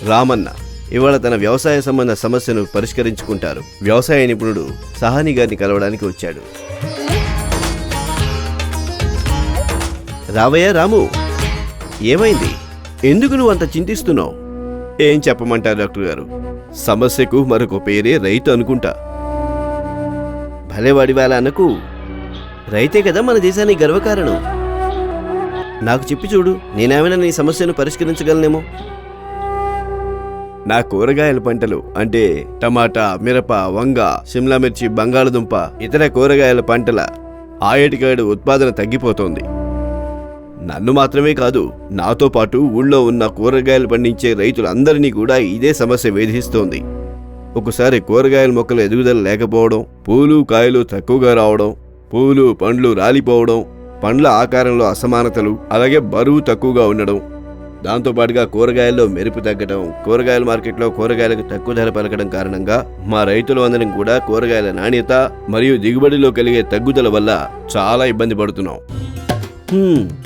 రామన్న ఇవాళ తన వ్యవసాయ సంబంధ సమస్యను పరిష్కరించుకుంటారు. వ్యవసాయ నిపుణుడు సహాని గారిని కలవడానికి వచ్చాడు. రావయ్య రాము, ఏమైంది? ఎందుకు నువ్వు అంత చింతిస్తున్నావు? ఏం చెప్పమంటారు డాక్టర్ గారు, సమస్యకు మరొక పేరే రైతు అనుకుంటా. భలేవాడి వాళ్ళ అనకు, రైతే కదా మన దేశానికి గర్వకారణం. నాకు చెప్పి చూడు, నేనేమైనా నీ సమస్యను పరిష్కరించగలనేమో. నా కూరగాయల పంటలు అంటే టమాటా, మిరప, వంగ, సిమ్లా మిర్చి, బంగాళదుంప, ఇతర కూరగాయల పంటల ఆ ఏటికాడు ఉత్పాదన తగ్గిపోతోంది. నన్ను మాత్రమే కాదు, నాతో పాటు ఊళ్ళో ఉన్న కూరగాయలు పండించే రైతులందరినీ కూడా ఇదే సమస్య వేధిస్తోంది. ఒకసారి కూరగాయల మొక్కల ఎదుగుదల లేకపోవడం, పూలు కాయలు తక్కువగా రావడం, పూలు పండ్లు రాలిపోవడం, పండ్ల ఆకారంలో అసమానతలు, అలాగే బరువు తక్కువగా ఉండడం, దాంతోపాటుగా కూరగాయల్లో మెరుపు తగ్గడం, కూరగాయల మార్కెట్లో కూరగాయలకు తక్కువ ధర పలకడం కారణంగా మా రైతులు అందరం కూడా కూరగాయల నాణ్యత మరియు దిగుబడిలో కలిగే తగ్గుదల వల్ల చాలా ఇబ్బంది పడుతున్నాం.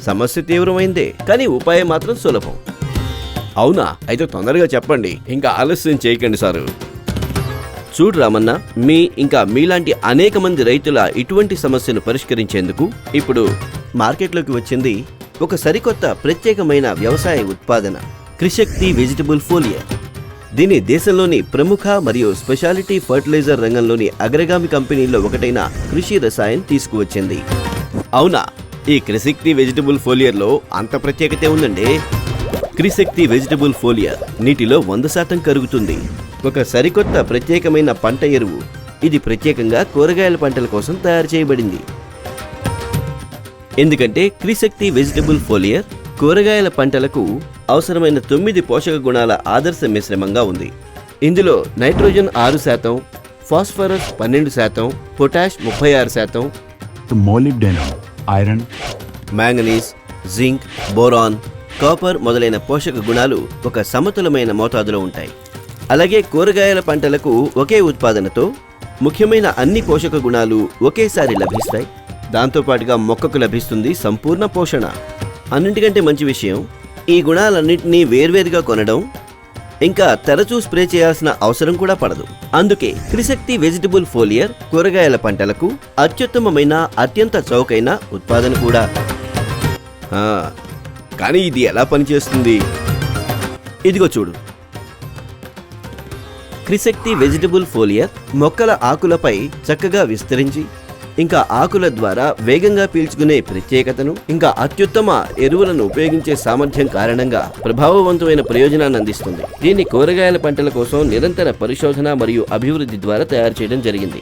సమస్య తీవ్రమైందే, కానీ ఉపాయం మాత్రం సులభం. అవునా? అయితే తొందరగా చెప్పండి, ఇంకా ఆలస్యం చేయకండి సారు. చూడు రామన్న, ఇంకా మీలాంటి అనేక మంది రైతుల ఇటువంటి సమస్యను పరిష్కరించేందుకు ఇప్పుడు మార్కెట్లోకి వచ్చింది ఒక సరికొత్త ప్రత్యేకమైన వ్యవసాయ ఉత్పాదన, త్రిశక్తి వెజిటబుల్ ఫోలియర్. దీని దేశంలోని ప్రముఖ మరియు స్పెషాలిటీ ఫర్టిలైజర్ రంగంలోని అగ్రగామి కంపెనీల్లో ఒకటైన కృషి రసాయన్ తీసుకువచ్చింది. అవునా? ఈ త్రిశక్తి వెజిటబుల్ ఫోలియర్లో అంత ప్రత్యేకత ఉందండి. త్రిశక్తి వెజిటబుల్ ఫోలియర్ నీటిలో 100% కరుగుతుంది. ఒక సరికొత్త ప్రత్యేకమైన పంట ఎరువు. ఇది ప్రత్యేకంగా కూరగాయల పంటల కోసం తయారు చేయబడింది. ఎందుకంటే త్రిశక్తి వెజిటబుల్ ఫోలియర్ కూరగాయల పంటలకు అవసరమైన 9 పోషక గుణాల ఆదర్శ మిశ్రమంగా ఉంది. ఇందులో nitrogen 6%, phosphorus 12%, potash 36%, molybdenum, iron, manganese, zinc, boron, copper మొదలైన పోషక గుణాలు ఒక సమతులమైన మోతాదులో ఉంటాయి. అలాగే కూరగాయల పంటలకు ఒకే ఉత్పాదనతో ముఖ్యమైన అన్ని పోషక గుణాలు ఒకేసారి లభిస్తాయి. దాంతోపాటుగా మొక్కకు లభిస్తుంది సంపూర్ణ పోషణ. అన్నింటికంటే మంచి విషయం, ఈ గుణాలన్నింటినీ వేర్వేరుగా కొనడం, ఇంకా తరచూ స్ప్రే చేయాల్సిన అవసరం కూడా పడదు. అందుకే త్రిశక్తి వెజిటబుల్ ఫోలియర్ కూరగాయల పంటలకు అత్యుత్తమమైన, అత్యంత చౌకైన ఉత్పాదన కూడా. కానీ ఇది ఎలా పనిచేస్తుంది? ఇదిగో చూడు. త్రిశక్తి వెజిటబుల్ ఫోలియర్ మొక్కల ఆకులపై చక్కగా విస్తరించి, ఇంకా ఆకుల ద్వారా వేగంగా పీల్చుకునే ప్రత్యేకతను, ఇంకా అత్యుత్తమ ఎరువులను ఉపయోగించే సామర్థ్యం కారణంగా ప్రభావవంతమైన ప్రయోజనాన్ని అందిస్తుంది. దీన్ని కూరగాయల పంటల కోసం నిరంతర పరిశోధన మరియు అభివృద్ధి ద్వారా తయారు చేయడం జరిగింది.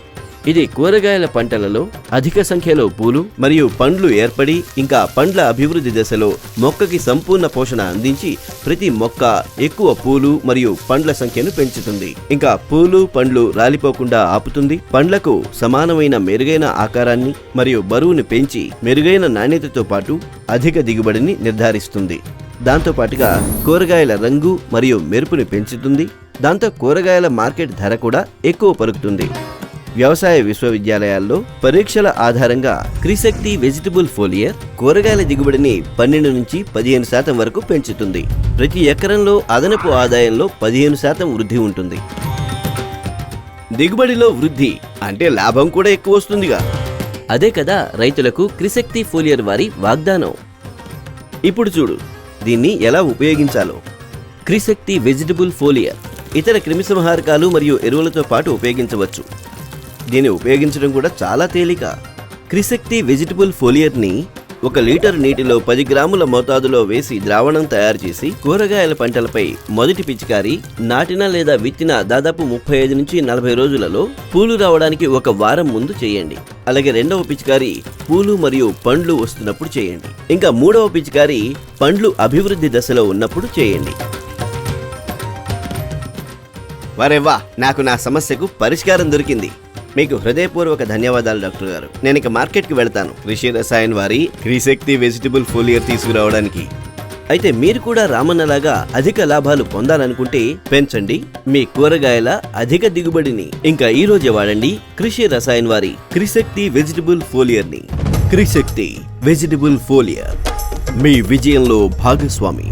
ఇది కూరగాయల పంటలలో అధిక సంఖ్యలో పూలు మరియు పండ్లు ఏర్పడి, ఇంకా పండ్ల అభివృద్ధి దశలో మొక్కకి సంపూర్ణ పోషణ అందించి ప్రతి మొక్క ఎక్కువ పూలు మరియు పండ్ల సంఖ్యను పెంచుతుంది. ఇంకా పూలు పండ్లు రాలిపోకుండా ఆపుతుంది. పండ్లకు సమానమైన మెరుగైన ఆకారాన్ని మరియు బరువును పెంచి మెరుగైన నాణ్యతతో పాటు అధిక దిగుబడిని నిర్ధారిస్తుంది. దాంతోపాటుగా కూరగాయల రంగు మరియు మెరుపుని పెంచుతుంది. దాంతో కూరగాయల మార్కెట్ ధర కూడా ఎక్కువ పలుకుతుంది. వ్యవసాయ విశ్వవిద్యాలయాల్లో పరీక్షల ఆధారంగా త్రిశక్తి వెజిటబుల్ ఫోలియర్ కూరగాయల దిగుబడిని 12 నుంచి 15% వరకు పెంచుతుంది. ప్రతి ఎకరంలో అదనపు ఆదాయంలో 15% వృద్ధి ఉంటుంది. దిగుబడిలో వృద్ధి అంటే లాభం కూడా ఎక్కువ వస్తుందిగా. అదే కదా రైతులకు త్రిశక్తి ఫోలియర్ వారి వాగ్దానం. ఇప్పుడు చూడు దీన్ని ఎలా ఉపయోగించాలో. త్రిశక్తి వెజిటబుల్ ఫోలియర్ ఇతర క్రిమిసంహారకాలు మరియు ఎరువులతో పాటు ఉపయోగించవచ్చు. దీన్ని ఉపయోగించడం కూడా చాలా తేలిక. త్రిశక్తి వెజిటబుల్ ఫోలియర్ని 1 లీటర్ నీటిలో 10 గ్రాముల మోతాదులో వేసి ద్రావణం తయారు చేసి కూరగాయల పంటలపై మొదటి పిచికారి నాటిన లేదా విత్తిన దాదాపు 35 నుంచి 40 రోజులలో పూలు రావడానికి 1 వారం ముందు చేయండి. అలాగే రెండవ పిచికారి పూలు మరియు పండ్లు వస్తున్నప్పుడు చేయండి. ఇంకా మూడవ పిచికారి పండ్లు అభివృద్ధి దశలో ఉన్నప్పుడు చేయండి. వరేవా, నాకు నా సమస్యకు పరిష్కారం దొరికింది. మీకు హృదయపూర్వక ధన్యవాదాలు డాక్టర్ గారు. నేను ఇక మార్కెట్కి వెళ్తాను కృషి రసాయన్ వారి త్రిశక్తి వెజిటబుల్ ఫోలియర్ తీసుకురావడానికి. అయితే మీరు కూడా రామన్నలాగా అధిక లాభాలు పొందాలనుకుంటే పెంచండి మీ కూరగాయల అధిక దిగుబడిని. ఇంకా ఈ రోజే వాడండి కృషి రసాయన్ వారి త్రిశక్తి వెజిటబుల్ ఫోలియర్ ని. త్రిశక్తి వెజిటబుల్ ఫోలియర్ మీ విజయంలో భాగస్వామి.